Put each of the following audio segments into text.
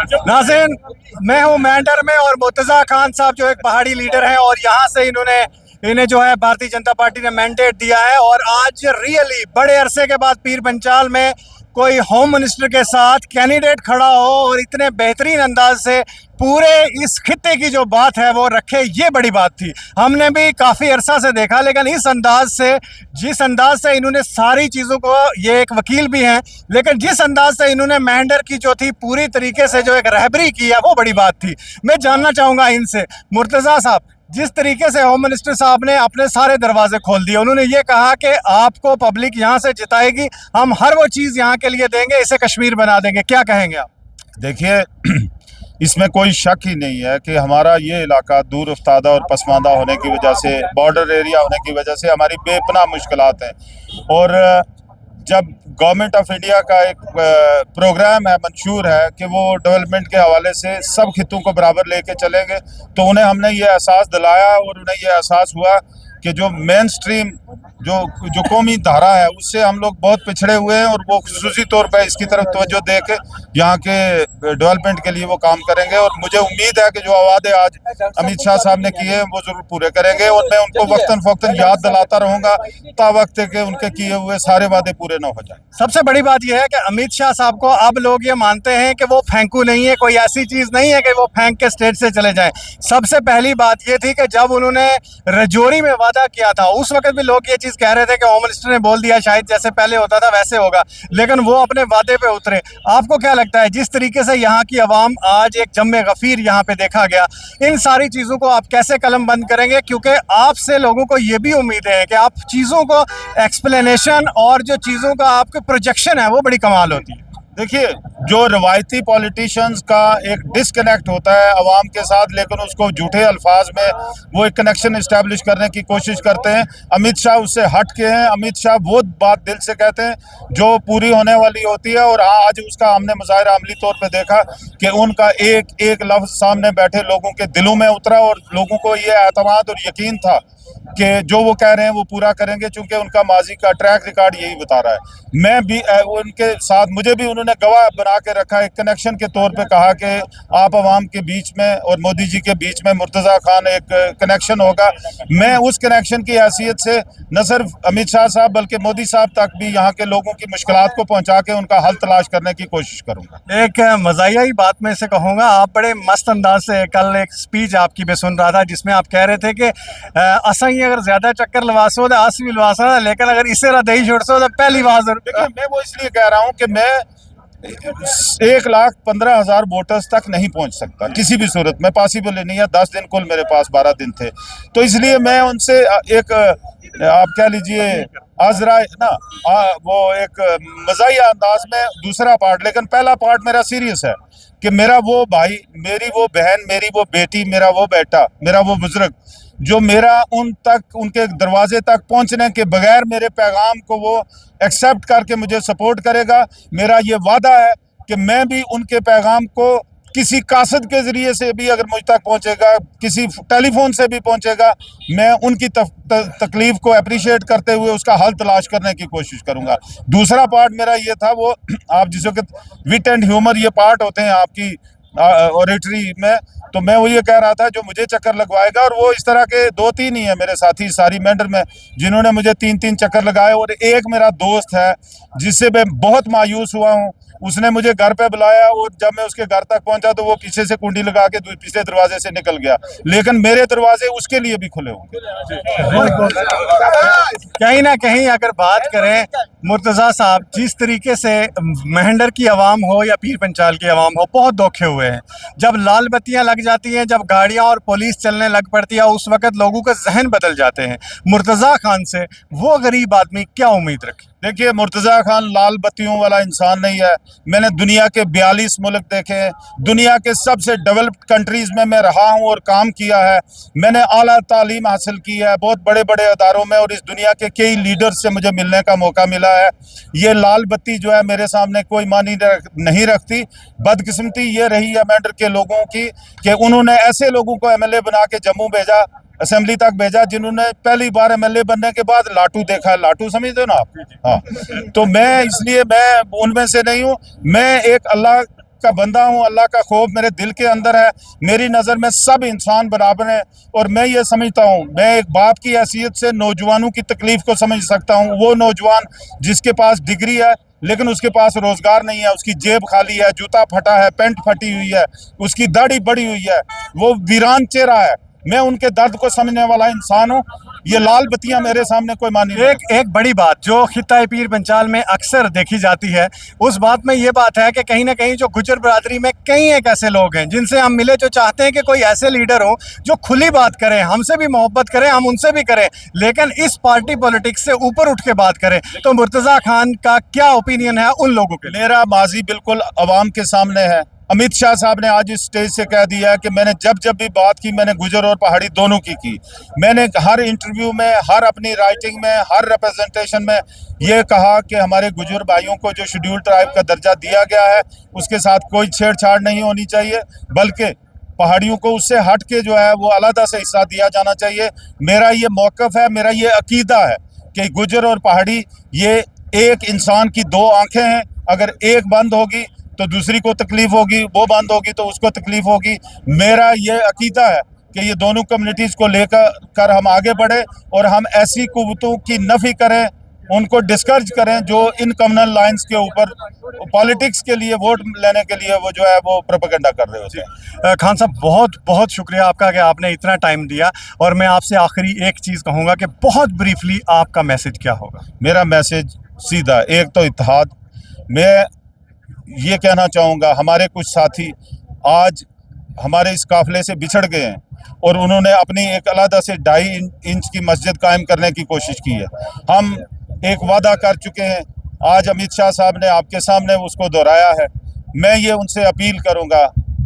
नाज़रीन, मैं हूं मेंढर में और मुर्तज़ा खान साहब जो एक पहाड़ी लीडर हैं और यहाँ से इन्हें जो है भारतीय जनता पार्टी ने मैंडेट दिया है। और आज रियली बड़े अरसे के बाद पीर पंचाल में कोई होम मिनिस्टर के साथ कैंडिडेट खड़ा हो और इतने बेहतरीन अंदाज से पूरे इस खित्ते की जो बात है वो रखे, ये बड़ी बात थी। हमने भी काफ़ी अरसा से देखा, लेकिन इस अंदाज से, जिस अंदाज से इन्होंने सारी चीज़ों को, ये एक वकील भी हैं, लेकिन जिस अंदाज से इन्होंने मेंढर की जो थी पूरी तरीके से जो एक रहबरी की है वो बड़ी बात थी। मैं जानना चाहूँगा इनसे, मुर्तज़ा साहब, जिस तरीके से होम मिनिस्टर साहब ने अपने सारे दरवाजे खोल दिए, उन्होंने ये कहा कि आपको पब्लिक यहाँ से जिताएगी, हम हर वो चीज़ यहाँ के लिए देंगे, इसे कश्मीर बना देंगे, क्या कहेंगे आप? देखिए, इसमें कोई शक ही नहीं है कि हमारा ये इलाका दूर उफ्तादा और पसमानदा होने की वजह से, बॉर्डर एरिया होने की वजह से हमारी बेपनाह मुश्किलात हैं। और जब गवर्नमेंट ऑफ इंडिया का एक प्रोग्राम है, मंशूर है कि वो डेवलपमेंट के हवाले से सब खितों को बराबर लेके चलेंगे, तो उन्हें हमने ये एहसास दिलाया और उन्हें ये एहसास हुआ कि जो मेन स्ट्रीम जो कौमी धारा है उससे हम लोग बहुत पिछड़े हुए हैं और वो खुसूसी तौर पर इसकी तरफ तवज्जो दे के यहाँ के डेवलपमेंट के लिए वो काम करेंगे। और मुझे उम्मीद है कि जो वादे आज अमित शाह साहब ने किए हैं वो जरूर पूरे करेंगे और मैं उनको वक्तन फ़वक्तन याद दिलाता रहूँगा ता वक्त के उनके किए हुए सारे वादे पूरे न हो जाए। सबसे बड़ी बात यह है कि अमित शाह साहब को अब लोग ये मानते हैं कि वो फेंकू नहीं है, कोई ऐसी चीज़ नहीं है कि वो फेंक के स्टेट से चले जाएं। सबसे पहली बात ये थी कि जब उन्होंने रजौरी में वादा किया था उस वक्त भी लोग ये चीज़ कह रहे थे कि होम मिनिस्टर ने बोल दिया शायद जैसे पहले होता था वैसे होगा, लेकिन वो अपने वादे पे उतरे। आपको क्या लगता है, जिस तरीके से यहाँ की आवाम आज एक जम्मे गफीर यहाँ पे देखा गया, इन सारी चीज़ों को आप कैसे कलम बंद करेंगे? क्योंकि आपसे लोगों को ये भी उम्मीद है कि आप चीज़ों को एक्सप्लेनेशन और जो चीज़ों का आपके प्रोजेक्शन है वो बड़ी कमाल होती है। देखिए, जो रवायती पॉलिटिशियंस का एक डिसकनेक्ट होता है आवाम के साथ, लेकिन उसको झूठे अल्फाज में वो एक कनेक्शन इस्टेब्लिश करने की कोशिश करते हैं, अमित शाह उससे हट के हैं। अमित शाह वो बात दिल से कहते हैं जो पूरी होने वाली होती है। और आज उसका हमने मुज़ाहिरा अमली तौर पे देखा कि उनका एक एक लफ्ज़ सामने बैठे लोगों के दिलों में उतरा और लोगों को ये एतमाद और यकीन था कि जो वो कह रहे हैं वो पूरा करेंगे, चूंकि उनका माजी का ट्रैक रिकॉर्ड यही बता रहा है। मैं भी उनके साथ, मुझे भी उन्होंने गवाह बना के रखा, एक कनेक्शन के तौर पे कहा कि आप अवाम के बीच में और मोदी जी के बीच में मुर्तज़ा खान एक कनेक्शन होगा। मैं उस कनेक्शन की हैसियत से न सिर्फ अमित शाह साहब बल्कि मोदी साहब तक भी यहाँ के लोगों की मुश्किलात को पहुँचा के उनका हल तलाश करने की कोशिश करूँगा। एक मज़ाहिया ही बात में से कहूँगा, आप बड़े मस्त अंदाज से, कल एक स्पीच आपकी मैं सुन रहा था जिसमें आप कह रहे थे कि असाई अगर ज्यादा चक्कर लवासो तो आस भी लवासो, लेकिन अगर इसे दही छोड़सो तो पहली बात जरूर। देखिए, मैं वो इसलिए कह रहा हूँ कि मैं 1,15,000 वोटर्स तक नहीं पहुंच सकता किसी भी सूरत में, पॉसिबल ही नहीं है। 10 दिन कुल मेरे पास 12 दिन थे, तो इसलिए मैं उनसे एक आप कह लीजिए आजरा ना वो एक मज़ाहिया अंदाज में दूसरा पार्ट, लेकिन पहला पार्ट मेरा सीरियस है कि मेरा वो भाई, मेरी वो बहन, मेरी वो बेटी, मेरा वो बेटा, मेरा वो बुजुर्ग जो मेरा उन तक, उनके दरवाजे तक पहुंचने के बगैर मेरे पैगाम को वो एक्सेप्ट करके मुझे सपोर्ट करेगा। मेरा ये वादा है कि मैं भी उनके पैगाम को किसी कासद के ज़रिए से भी अगर मुझ तक पहुंचेगा, किसी टेलीफोन से भी पहुंचेगा, मैं उनकी तकलीफ़ को अप्रिशिएट करते हुए उसका हल तलाश करने की कोशिश करूंगा। दूसरा पार्ट मेरा ये था, वो आप जिस वक्त विट एंड ह्यूमर ये पार्ट होते हैं आपकी ऑरेटरी में, तो मैं वो ये कह रहा था जो मुझे चक्कर लगवाएगा, और वो इस तरह के 2-3 ही है मेरे साथी सारी मेंढर में जिन्होंने मुझे 3-3 चक्कर लगाए। और एक मेरा दोस्त है जिससे मैं बहुत मायूस हुआ हूँ, उसने मुझे घर पे बुलाया और जब मैं उसके घर तक पहुंचा तो वो पीछे से कुंडी लगा के पिछले दरवाजे से निकल गया, लेकिन मेरे दरवाजे उसके लिए भी खुले होंगे। कहीं ना कहीं अगर बात करें मुर्तज़ा साहब, जिस तरीके से मेंढर की आवाम हो या पीर पंचाल की आवाम हो, बहुत धोखे हुए हैं। जब लाल बत्तियां लग जाती हैं, जब गाड़ियां और पुलिस चलने लग पड़ती है, उस वक्त लोगों के जहन बदल जाते हैं। मुर्तज़ा खान से वो गरीब आदमी क्या उम्मीद रखे? देखिए, मुर्तज़ा खान लाल बत्तियों वाला इंसान नहीं है। मैंने दुनिया के 42 मुल्क देखे हैं, दुनिया के सबसे डेवलप्ड कंट्रीज़ में मैं रहा हूं और काम किया है। मैंने आला तालीम हासिल की है बहुत बड़े बड़े अदारों में, और इस दुनिया के कई लीडर्स से मुझे मिलने का मौका मिला है। ये लाल बत्ती जो है मेरे सामने कोई मानी नहीं रखती। बदकिस्मती ये रही है मेंढर के लोगों की कि उन्होंने ऐसे लोगों को MLA बना के जम्मू भेजा, असेंबली तक भेजा, जिन्होंने पहली बार MLA बनने के बाद लाटू देखा है। लाटू समझते हो ना आप? हाँ, तो मैं इसलिए मैं उनमें से नहीं हूँ। मैं एक अल्लाह का बंदा हूँ, अल्लाह का खौफ मेरे दिल के अंदर है। मेरी नज़र में सब इंसान बराबर हैं और मैं ये समझता हूँ, मैं एक बाप की हैसियत से नौजवानों की तकलीफ को समझ सकता हूँ। वो नौजवान जिसके पास डिग्री है लेकिन उसके पास रोजगार नहीं है, उसकी जेब खाली है, जूता फटा है, पैंट फटी हुई है, उसकी दाढ़ी बड़ी हुई है, वो वीरान चेहरा है, मैं उनके दर्द को समझने वाला इंसान हूँ। ये लाल बत्तियां मेरे सामने कोई मानी नहीं। एक बड़ी बात जो खित्ता पीर पंचाल में अक्सर देखी जाती है, उस बात में ये बात है कि कहीं ना कहीं जो गुज्जर बरादरी में कई एक ऐसे लोग हैं जिनसे हम मिले, जो चाहते हैं कि कोई ऐसे लीडर हो जो खुली बात करें, हमसे भी मोहब्बत करें, हम उनसे भी करें, लेकिन इस पार्टी पॉलिटिक्स से ऊपर उठ के बात करें। तो मुर्तज़ा खान का क्या ओपिनियन है उन लोगों के लिए? मेरा माजी बिल्कुल अवाम के सामने है। अमित शाह साहब ने आज इस स्टेज से कह दिया है कि मैंने जब जब भी बात की, मैंने गुजर और पहाड़ी दोनों की। मैंने हर इंटरव्यू में, हर अपनी राइटिंग में, हर रिप्रेजेंटेशन में ये कहा कि हमारे गुजर भाइयों को जो शेड्यूल ट्राइब का दर्जा दिया गया है उसके साथ कोई छेड़छाड़ नहीं होनी चाहिए, बल्कि पहाड़ियों को उससे हट के जो है वो अलग से हिस्सा दिया जाना चाहिए। मेरा ये मौक़िफ़ है, मेरा ये अकीदा है कि गुजर और पहाड़ी ये एक इंसान की दो आंखें हैं। अगर एक बंद होगी तो दूसरी को तकलीफ होगी, वो बंद होगी तो उसको तकलीफ होगी। मेरा ये अकीदा है कि ये दोनों कम्युनिटीज़ को लेकर हम आगे बढ़े और हम ऐसी कुव्वतों की नफ़ी करें, उनको डिस्करेज करें जो इन कम्युनल लाइंस के ऊपर पॉलिटिक्स के लिए, वोट लेने के लिए वो जो है वो प्रोपेगेंडा कर रहे होते हैं। खान साहब, बहुत बहुत शुक्रिया आपका कि आपने इतना टाइम दिया। और मैं आपसे आखिरी एक चीज़ कहूँगा कि बहुत ब्रीफली आपका मैसेज क्या होगा? मेरा मैसेज सीधा, एक तो इत्तेहाद। मैं ये कहना चाहूँगा, हमारे कुछ साथी आज हमारे इस काफ़िले से बिछड़ गए हैं और उन्होंने अपनी एक अलग से 2.5 इंच की मस्जिद कायम करने की कोशिश की है। हम एक वादा कर चुके हैं, आज अमित शाह साहब ने आपके सामने उसको दोहराया है। मैं ये उनसे अपील करूँगा,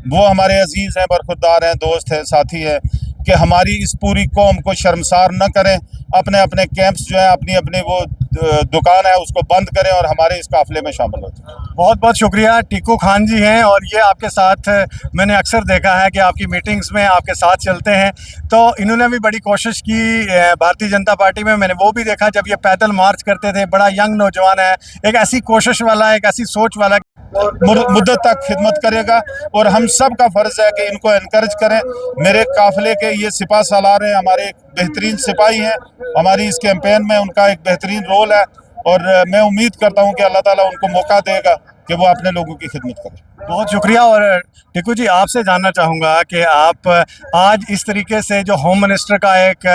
वो हमारे अजीज़ हैं, बरखुरदार हैं, दोस्त हैं, साथी हैं, कि हमारी इस पूरी कौम को शर्मसार न करें। अपने अपने कैंप्स जो हैं, अपनी अपनी वो दुकान है उसको बंद करें और हमारे इस काफ़िले में शामिल हो जाए। बहुत बहुत शुक्रिया। टीकू खान जी हैं और ये आपके साथ मैंने अक्सर देखा है कि आपकी मीटिंग्स में आपके साथ चलते हैं, तो इन्होंने भी बड़ी कोशिश की भारतीय जनता पार्टी में। मैंने वो भी देखा जब ये पैदल मार्च करते थे। बड़ा यंग नौजवान है, एक ऐसी कोशिश वाला, एक ऐसी सोच वाला, मुद्दत तक खिदमत करेगा और हम सब का फ़र्ज़ है कि इनको इनकरेज करें। मेरे काफ़िले के ये सिपा सालार हैं, हमारे एक बेहतरीन सिपाही हैं, हमारी इस कैंपेन में उनका एक बेहतरीन रोल है और मैं उम्मीद करता हूं कि अल्लाह ताला उनको मौका देगा कि वो अपने लोगों की खिदमत करें। बहुत शुक्रिया। और टिकू जी, आपसे जानना चाहूँगा कि आप आज इस तरीके से जो होम मिनिस्टर का एक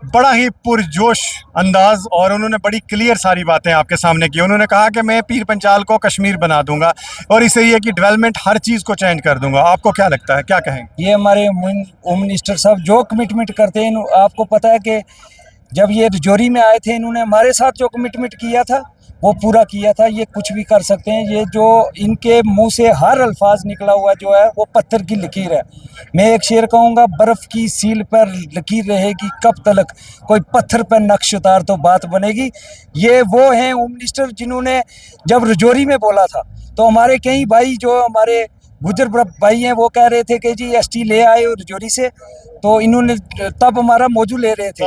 बड़ा ही पुरजोश अंदाज, और उन्होंने बड़ी क्लियर सारी बातें आपके सामने की। उन्होंने कहा कि मैं पीर पंचाल को कश्मीर बना दूंगा और इस एरिया की डेवलपमेंट हर चीज़ को चेंज कर दूंगा। आपको क्या लगता है, क्या कहेंगे? ये हमारे होम मिनिस्टर साहब जो कमिटमेंट करते हैं, आपको पता है कि जब ये रजौरी में आए थे, इन्होंने हमारे साथ जो कमिटमेंट किया था वो पूरा किया था। ये कुछ भी कर सकते हैं। ये जो इनके मुंह से हर अल्फाज निकला हुआ जो है वो पत्थर की लकीर है। मैं एक शेर कहूँगा, बर्फ़ की सील पर लकीर रहेगी कब तलक, कोई पत्थर पर नक्श उतार तो बात बनेगी। ये वो हैं होम मिनिस्टर जिन्होंने जब रजौरी में बोला था तो हमारे कई भाई जो हमारे गुजर भाई हैं वो कह रहे थे कि जी एसटी ले आए और रजौरी से, तो इन्होंने तब हमारा मौजू ले रहे थे,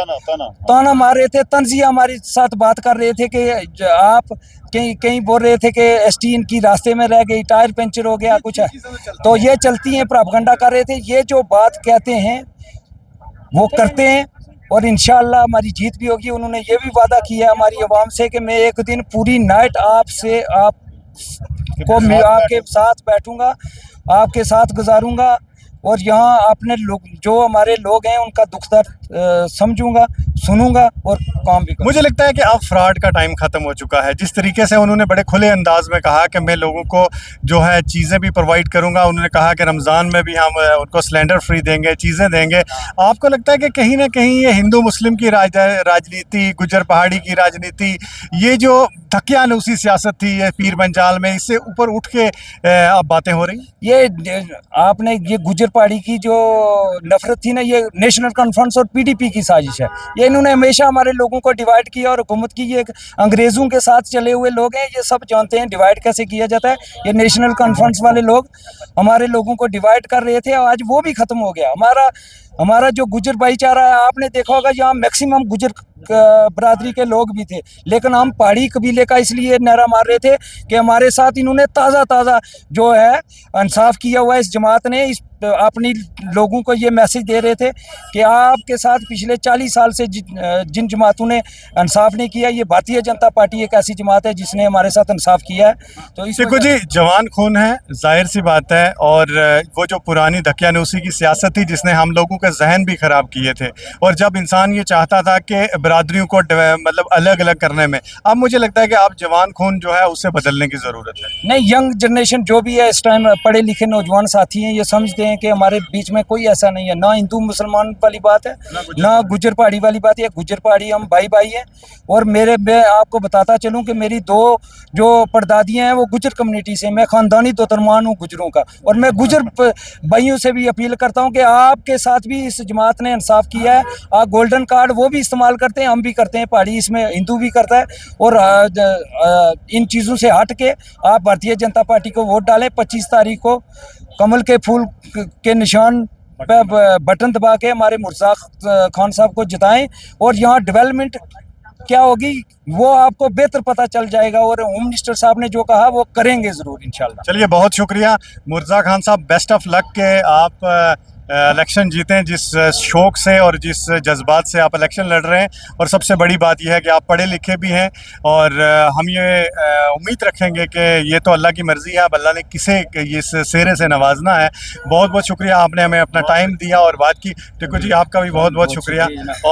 ताना मार रहे थे, तंजिया हमारे साथ बात कर रहे थे कि आप कहीं बोल रहे थे कि एसटी इनकी रास्ते में रह गई, टायर पंचर हो गया, कुछ है, तो ये चलती हैं, प्रोपेगेंडा कर रहे थे। ये जो बात कहते हैं वो करते हैं और इंशाअल्लाह हमारी जीत भी होगी। उन्होंने ये भी वादा किया हमारी आवाम से कि मैं एक दिन पूरी नाइट मैं आपके साथ बैठूंगा, आपके साथ गुजारूंगा और यहाँ अपने लोग जो हमारे लोग हैं उनका दुख दर्द समझूंगा, सुनूंगा और काम भी करूंगा। मुझे लगता है कि अब फ्रॉड का टाइम ख़त्म हो चुका है। जिस तरीके से उन्होंने बड़े खुले अंदाज में कहा कि मैं लोगों को जो है चीज़ें भी प्रोवाइड करूंगा, उन्होंने कहा कि रमज़ान में भी हम उनको सिलेंडर फ्री देंगे, चीज़ें देंगे। आपको लगता है कि कहीं ना कहीं ये हिंदू मुस्लिम की राजनीति, गुजर पहाड़ी की राजनीति, ये जो धक्यानुसी सियासत थी ये पीर पंचाल में, इससे ऊपर उठ के अब बातें हो रही? ये आपने ये गुजर पहाड़ी की जो नफरत थी ना, ये नेशनल कॉन्फ्रेंस और पीडीपी की साजिश है। ये इन्होंने हमेशा हमारे लोगों को डिवाइड किया और हुकूमत की, ये अंग्रेज़ों के साथ चले हुए लोग हैं, ये सब जानते हैं डिवाइड कैसे किया जाता है। ये नेशनल कॉन्फ्रेंस वाले लोग हमारे लोगों को डिवाइड कर रहे थे, आज वो भी ख़त्म हो गया। हमारा जो गुजर भाईचारा है, आपने देखा होगा यहाँ मैक्सिमम बरादरी के लोग भी थे, लेकिन हम पहाड़ी कबीले का इसलिए नारा मार रहे थे कि हमारे साथ इन्होंने ताज़ा जो है इंसाफ किया हुआ है। इस जमात ने इस अपनी लोगों को ये मैसेज दे रहे थे कि आपके साथ पिछले 40 साल से जिन जमातों ने इंसाफ नहीं किया, ये भारतीय जनता पार्टी एक ऐसी जमात है जिसने हमारे साथ इंसाफ किया है। तो इस देखो जी, जवान खून है, जाहिर सी बात है, और वो जो पुरानी दकियानूसी की सियासत थी जिसने हम लोगों के जहन भी ख़राब किए थे, और जब इंसान ये चाहता था कि बरादरियों को मतलब अलग अलग करने में, अब मुझे लगता है कि आप जवान खून जो है उसे बदलने की ज़रूरत है। नहीं, यंग जनरेशन जो भी है इस टाइम पढ़े लिखे नौजवान साथी हैं, ये समझते हैं कि हमारे बीच में कोई ऐसा नहीं है, ना हिंदू मुसलमान वाली बात है, ना गुजर पहाड़ी वाली बात है। गुजर पहाड़ी हम भाई हैं। और मैं आपको बताता चलूं कि मेरी 2 जो परदादियां हैं वो गुजर कम्युनिटी से, मैं ख़ानदानी तोतरमान हूँ गुजरों का, और मैं गुजर भाइयों से भी अपील करता हूँ कि आपके साथ भी इस जमात ने इंसाफ किया है। आप गोल्डन कार्ड वो भी इस्तेमाल करते हैं, हम भी करते हैं, पहाड़ी इसमें हिंदू भी करता है। और इन चीज़ों से हट के आप भारतीय जनता पार्टी को वोट डालें। 25 तारीख को कमल के फूल के निशान पे बटन दबा के हमारे मुर्तज़ा खान साहब को जिताएं, और यहाँ डेवलपमेंट क्या होगी वो आपको बेहतर पता चल जाएगा। और होम मिनिस्टर साहब ने जो कहा वो करेंगे ज़रूर इंशाल्लाह। चलिए, बहुत शुक्रिया मुर्तज़ा खान साहब, बेस्ट ऑफ लक के आप इलेक्शन जीतें जिस शौक़ से और जिस जज्बात से आप इलेक्शन लड़ रहे हैं। और सबसे बड़ी बात यह है कि आप पढ़े लिखे भी हैं, और हम ये उम्मीद रखेंगे कि ये तो अल्लाह की मर्ज़ी है, अब अल्लाह ने किसे इस सेहरे से नवाजना है। बहुत बहुत शुक्रिया, आपने हमें अपना टाइम दिया और बात की। टिक्कू जी, आपका भी बहुत बहुत शुक्रिया। और